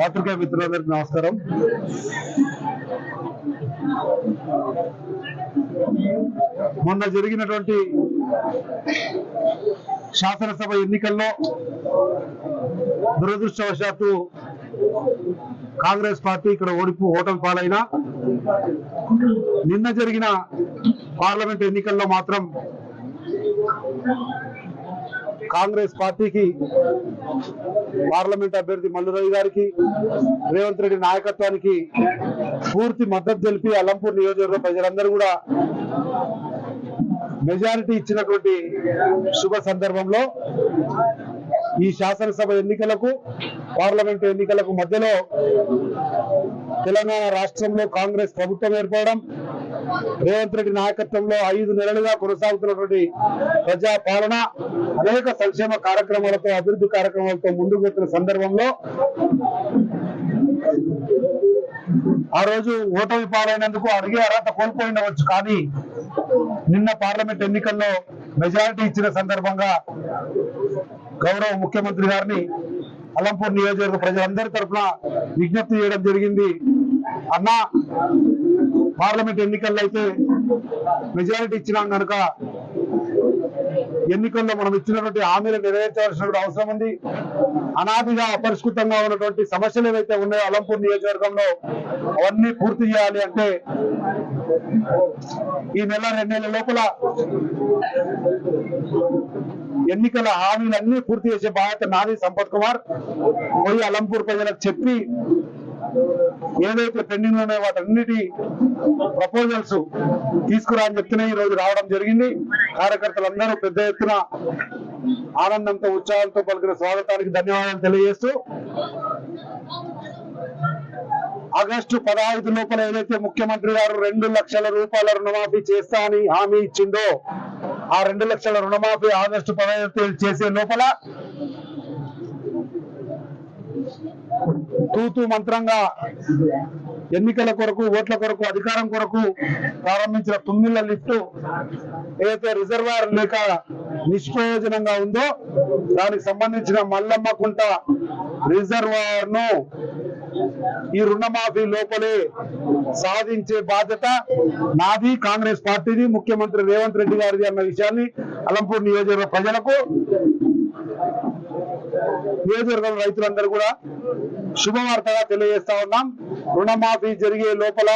పాత్రికేయ మిత్రులందరికీ నమస్కారం. మొన్న జరిగినటువంటి శాసనసభ ఎన్నికల్లో దురదృష్టవశాత్తు కాంగ్రెస్ పార్టీ ఇక్కడ ఓటమి పాలైనా నిన్న జరిగిన పార్లమెంట్ ఎన్నికల్లో మాత్రం కాంగ్రెస్ పార్టీకి పార్లమెంట్ అభ్యర్థి మల్లురవి గారికి రేవంత్ రెడ్డి నాయకత్వానికి పూర్తి మద్దతు తెలిపి అలంపూర్ నియోజకవర్గ ప్రజలందరూ కూడా మెజారిటీ ఇచ్చినటువంటి శుభ సందర్భంలో ఈ శాసనసభ ఎన్నికలకు పార్లమెంట్ ఎన్నికలకు మధ్యలో తెలంగాణ రాష్ట్రంలో కాంగ్రెస్ ప్రభుత్వం ఏర్పడడం, రేవంత్ రెడ్డి నాయకత్వంలో 5 నెలలుగా కొనసాగుతున్నటువంటి ప్రజా పాలన, అనేక సంక్షేమ కార్యక్రమాలతో అభివృద్ధి కార్యక్రమాలతో ముందుకు వెళ్తున్న సందర్భంలో ఆ రోజు ఓటమి పాలైనందుకు అడిగే అర్హత కోల్పోయినవచ్చు. కానీ నిన్న పార్లమెంట్ ఎన్నికల్లో మెజారిటీ ఇచ్చిన సందర్భంగా గౌరవ ముఖ్యమంత్రి గారిని అలంపూర్ నియోజకవర్గ ప్రజలందరి తరఫున విజ్ఞప్తి చేయడం జరిగింది. అన్నా, పార్లమెంట్ ఎన్నికల్లో అయితే మెజారిటీ ఇచ్చినాం కనుక ఎన్నికల్లో మనం ఇచ్చినటువంటి హామీలు నెరవేర్చవలసిన అవసరం ఉంది. అనాదిగా అపరిష్కృతంగా ఉన్నటువంటి సమస్యలు ఏవైతే ఉన్నాయో అలంపూర్ నియోజకవర్గంలో అవన్నీ పూర్తి చేయాలి అంటే ఈ నెల 2 నెలల లోపల ఎన్నికల హామీలన్నీ పూర్తి చేసే బాధ్యత నాది. సంపత్ కుమార్ పోయి అలంపూర్ ప్రజలకు చెప్పి ఏదైతే పెండింగ్ ఉన్నాయో వాటన్నిటి ప్రపోజల్స్ తీసుకురా అని చెప్తూనే ఈ రోజు రావడం జరిగింది. కార్యకర్తలందరూ పెద్ద ఎత్తున ఆనందంతో ఉత్సాహంతో పలికిన స్వాగతానికి ధన్యవాదాలు తెలియజేస్తూ, ఆగస్టు 15 లోపల ఏదైతే ముఖ్యమంత్రి గారు 2 లక్షల రూపాయల రుణమాఫీ చేస్తా అని హామీ ఇచ్చిందో ఆ 2 లక్షల రుణమాఫీ ఆగస్టు 15 చేసే లోపల తూతూ మంత్రంగా ఎన్నికల కొరకు, ఓట్ల కొరకు, అధికారం కొరకు ప్రారంభించిన 9 లిఫ్ట్ ఏదైతే రిజర్వాయర్ లేక నిష్ప్రయోజనంగా ఉందో దానికి సంబంధించిన మల్లమ్మకుంట రిజర్వాయర్ ను ఈ రుణమాఫీ లోపలే సాధించే బాధ్యత నాది, కాంగ్రెస్ పార్టీది, ముఖ్యమంత్రి రేవంత్ రెడ్డి గారిది అన్న విషయాన్ని అలంపూర్ నియోజకవర్గ ప్రజలకు, నియోజకవర్గం రైతులందరూ కూడా శుభవార్తగా తెలియజేస్తా ఉన్నాం. రుణమాఫీ జరిగే లోపల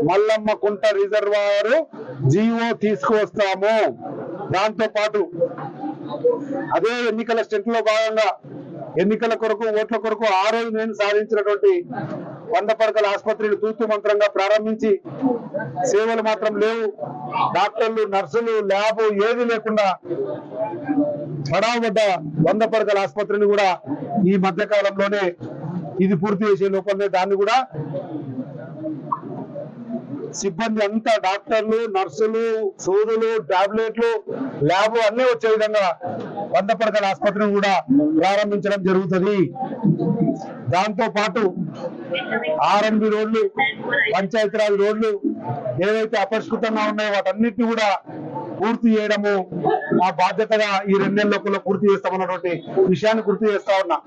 మల్లమ్మకుంట రిజర్వాయర్ జీవో తీసుకువస్తాము. దాంతో పాటు అదే ఎన్నికల స్టెంట్ లో భాగంగా ఎన్నికల కొరకు, ఓట్ల కొరకు ఆ రోజు నేను సాధించినటువంటి 100 పడకల ఆసుపత్రిని తూతూ మంత్రంగా ప్రారంభించి సేవలు మాత్రం లేవు, డాక్టర్లు, నర్సులు, ల్యాబ్ ఏది లేకుండా పడావబడ్డ 100 పడకల ఆసుపత్రిని కూడా ఈ మధ్య కాలంలోనే ఇది పూర్తి చేసే లోపలనే దాన్ని కూడా సిబ్బంది అంతా, డాక్టర్లు, నర్సులు, సూదులు, టాబ్లెట్లు, ల్యాబ్ అన్ని వచ్చే విధంగా 100 పడకల ఆసుపత్రిని కూడా ప్రారంభించడం జరుగుతుంది. దాంతో పాటు ఆర్ఎన్బి రోడ్లు, పంచాయతీరాజ్ రోడ్లు ఏవైతే అపరిష్కృతంగా ఉన్నాయో వాటన్నిటిని కూడా పూర్తి చేయడము మా బాధ్యతగా ఈ 2 నెలల లోపల పూర్తి చేస్తామన్నటువంటి విషయాన్ని గుర్తు చేస్తా ఉన్నా.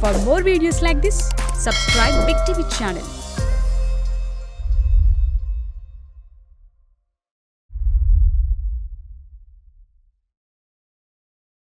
For more videos like this, subscribe Big TV channel.